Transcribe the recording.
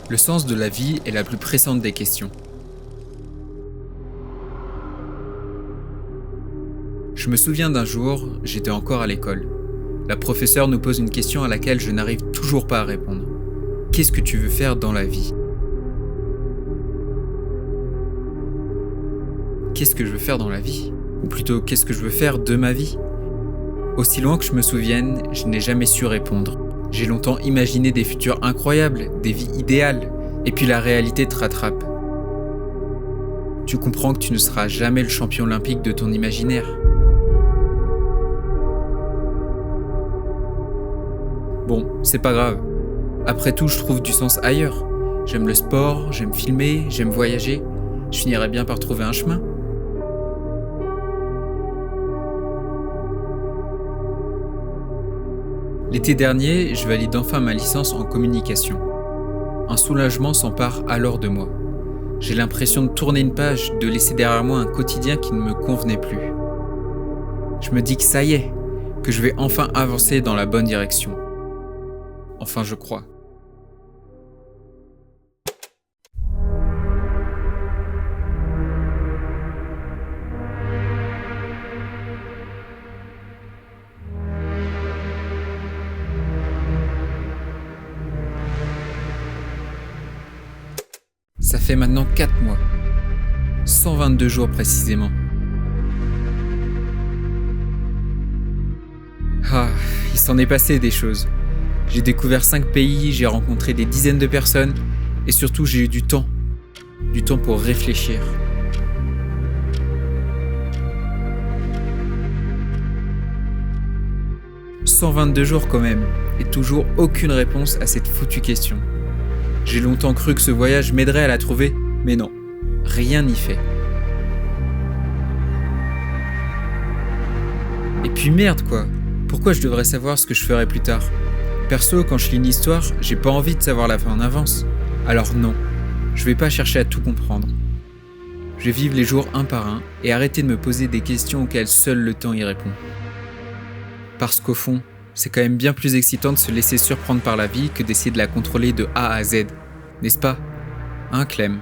Le sens de la vie est la plus pressante des questions. Je me souviens d'un jour, j'étais encore à l'école. La professeure nous pose une question à laquelle je n'arrive toujours pas à répondre. Qu'est-ce que tu veux faire dans la vie ? Qu'est-ce que je veux faire dans la vie ? Ou plutôt, qu'est-ce que je veux faire de ma vie ? Aussi loin que je me souvienne, je n'ai jamais su répondre. J'ai longtemps imaginé des futurs incroyables, des vies idéales, et puis la réalité te rattrape. Tu comprends que tu ne seras jamais le champion olympique de ton imaginaire. Bon, c'est pas grave. Après tout, je trouve du sens ailleurs. J'aime le sport, j'aime filmer, j'aime voyager. Je finirai bien par trouver un chemin. L'été dernier, je valide enfin ma licence en communication. Un soulagement s'empare alors de moi. J'ai l'impression de tourner une page, de laisser derrière moi un quotidien qui ne me convenait plus. Je me dis que ça y est, que je vais enfin avancer dans la bonne direction. Enfin, je crois. Ça fait maintenant 4 mois. 122 jours précisément. Ah, il s'en est passé des choses. J'ai découvert 5 pays, j'ai rencontré des dizaines de personnes et surtout j'ai eu du temps. Du temps pour réfléchir. « 122 jours quand même, et toujours aucune réponse à cette foutue question. J'ai longtemps cru que ce voyage m'aiderait à la trouver, mais non, rien n'y fait. Et puis merde quoi, pourquoi je devrais savoir ce que je ferai plus tard ? Perso, quand je lis une histoire, j'ai pas envie de savoir la fin en avance. Alors non, je vais pas chercher à tout comprendre. Je vais vivre les jours un par un et arrêter de me poser des questions auxquelles seul le temps y répond. Parce qu'au fond, c'est quand même bien plus excitant de se laisser surprendre par la vie que d'essayer de la contrôler de A à Z. N'est-ce pas ? Hein, Clem ?